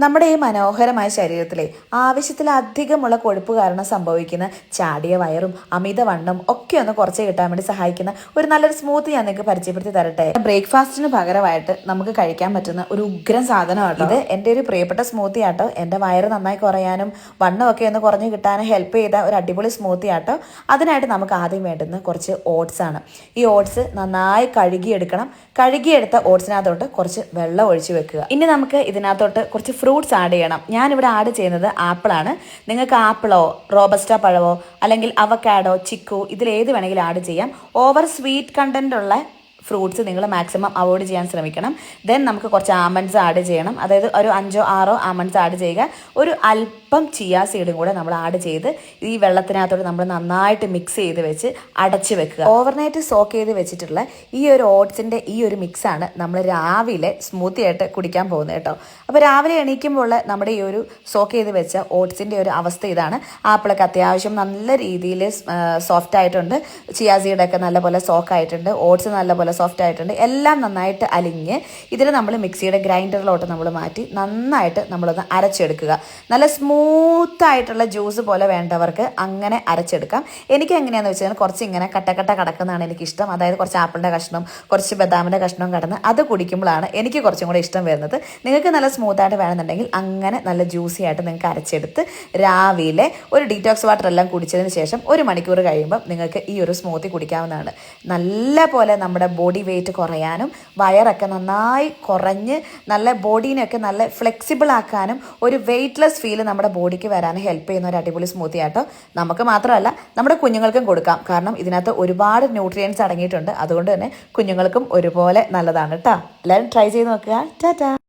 നമ്മുടെ ഈ മനോഹരമായ ശരീരത്തിലെ ആവശ്യത്തിലധികമുള്ള കൊഴുപ്പ് കാരണം സംഭവിക്കുന്ന ചാടിയ വയറും അമിതവണ്ണം ഒക്കെ ഒന്ന് കുറച്ച് കിട്ടാൻ വേണ്ടി സഹായിക്കുന്ന ഒരു നല്ലൊരു സ്മൂത്തി ഞാൻ നിങ്ങൾക്ക് പരിചയപ്പെടുത്തി തരട്ടെ. ബ്രേക്ക്ഫാസ്റ്റിന് പകരമായിട്ട് നമുക്ക് കഴിക്കാൻ പറ്റുന്ന ഒരു ഉഗ്രം സാധനമാട്ടോ ഇത്. എൻ്റെ ഒരു പ്രിയപ്പെട്ട സ്മൂത്തി ആട്ടോ. എൻ്റെ വയറ് നന്നായി കുറയാനും വണ്ണമൊക്കെ ഒന്ന് കുറഞ്ഞു കിട്ടാനും ഹെൽപ്പ് ചെയ്ത ഒരു അടിപൊളി സ്മൂത്തി ആട്ടോ. അതിനായിട്ട് നമുക്ക് ആദ്യം വേണ്ടുന്ന കുറച്ച് ഓട്സ് ആണ്. ഈ ഓട്സ് നന്നായി കഴുകിയെടുക്കണം. കഴുകിയെടുത്ത ഓട്സിനകത്തോട്ട് കുറച്ച് വെള്ളം ഒഴിച്ച് വെക്കുക. ഇനി നമുക്ക് ഇതിനകത്തോട്ട് കുറച്ച് ഫ്രൂട്ട്സ് ആഡ് ചെയ്യണം. ഞാനിവിടെ ആഡ് ചെയ്യുന്നത് ആപ്പിളാണ്. നിങ്ങൾക്ക് ആപ്പിളോ റോബസ്റ്റ പഴമോ അല്ലെങ്കിൽ അവക്കാഡോ ചിക്കു ഇതിലേത് വേണമെങ്കിലും ആഡ് ചെയ്യാം. ഓവർ സ്വീറ്റ് കണ്ടന്റ് ഉള്ള ഫ്രൂട്ട്സ് നിങ്ങൾ മാക്സിമം അവോയ്ഡ് ചെയ്യാൻ ശ്രമിക്കണം. ദെൻ നമുക്ക് കുറച്ച് ആമണ്ട്സ് ആഡ് ചെയ്യണം. അതായത് ഒരു 5 or 6 ആമണ്ട്സ് ആഡ് ചെയ്യുക. ഒരു അല്പം ചിയാ സീഡും കൂടെ നമ്മൾ ആഡ് ചെയ്ത് ഈ വെള്ളത്തിനകത്തോട് നമ്മൾ നന്നായിട്ട് മിക്സ് ചെയ്ത് വെച്ച് അടച്ച് വെക്കുക. ഓവർനൈറ്റ് സോക്ക് ചെയ്ത് വെച്ചിട്ടുള്ള ഈ ഒരു ഓട്സിൻ്റെ ഈ ഒരു മിക്സാണ് നമ്മൾ രാവിലെ സ്മൂത്തി ആയിട്ട് കുടിക്കാൻ പോകുന്നത് കേട്ടോ. അപ്പോൾ രാവിലെ എണീക്കുമ്പോൾ നമ്മുടെ ഈ ഒരു സോക്ക് ചെയ്ത് വെച്ച ഓട്സിൻ്റെ ഒരു അവസ്ഥ ഇതാണ്. ആപ്പിളൊക്കെ അത്യാവശ്യം നല്ല രീതിയിൽ സോഫ്റ്റ് ആയിട്ടുണ്ട്. ചിയാ സീഡൊക്കെ നല്ലപോലെ സോക്ക് ആയിട്ടുണ്ട്. ഓട്സ് നല്ലപോലെ സോഫ്റ്റ് ആയിട്ടുണ്ട്. എല്ലാം നന്നായിട്ട് അലിഞ്ഞ് ഇതിൽ നമ്മൾ മിക്സിയുടെ ഗ്രൈൻഡറിലോട്ട് നമ്മൾ മാറ്റി നന്നായിട്ട് നമ്മളൊന്ന് അരച്ചെടുക്കുക. നല്ല സ്മൂത്തായിട്ടുള്ള ജ്യൂസ് പോലെ വേണ്ടവർക്ക് അങ്ങനെ അരച്ചെടുക്കാം. എനിക്ക് എങ്ങനെയാണെന്ന് വെച്ചാൽ കുറച്ച് ഇങ്ങനെ കട്ടക്കട്ട കിടക്കുന്നതാണ് എനിക്കിഷ്ടം. അതായത് കുറച്ച് ആപ്പിളിൻ്റെ കഷ്ണം കുറച്ച് ബദാമിൻ്റെ കഷ്ണം കിടന്ന് അത് കുടിക്കുമ്പോഴാണ് എനിക്ക് കുറച്ചും കൂടെ ഇഷ്ടം വരുന്നത്. നിങ്ങൾക്ക് നല്ല സ്മൂത്തായിട്ട് വേണമെന്നുണ്ടെങ്കിൽ അങ്ങനെ നല്ല ജ്യൂസി ആയിട്ട് നിങ്ങൾക്ക് അരച്ചെടുത്ത് രാവിലെ ഒരു ഡീറ്റോക്സ് വാട്ടർ എല്ലാം കുടിച്ചതിന് ശേഷം 1 മണിക്കൂർ കഴിയുമ്പോൾ നിങ്ങൾക്ക് ഈ ഒരു സ്മൂത്തി കുടിക്കാവുന്നതാണ്. നല്ല പോലെ നമ്മുടെ ബോഡി വെയിറ്റ് കുറയാനും വയറൊക്കെ നന്നായി കുറഞ്ഞ് നല്ല ബോഡീനെയൊക്കെ നല്ല ഫ്ലെക്സിബിൾ ആക്കാനും ഒരു വെയ്റ്റ്ലെസ് ഫീൽ നമ്മുടെ ബോഡിക്ക് വരാനും ഹെൽപ്പ് ചെയ്യുന്ന ഒരു അടിപൊളി സ്മൂത്തി ആട്ടോ. നമുക്ക് മാത്രമല്ല നമ്മുടെ കുഞ്ഞുങ്ങൾക്കും കൊടുക്കാം. കാരണം ഇതിനകത്ത് ഒരുപാട് ന്യൂട്രിയൻസ് അടങ്ങിയിട്ടുണ്ട്. അതുകൊണ്ട് തന്നെ കുഞ്ഞുങ്ങൾക്കും ഒരുപോലെ നല്ലതാണ് കേട്ടോ. എല്ലാവരും ട്രൈ ചെയ്ത് നോക്കുക. ടാറ്റാ.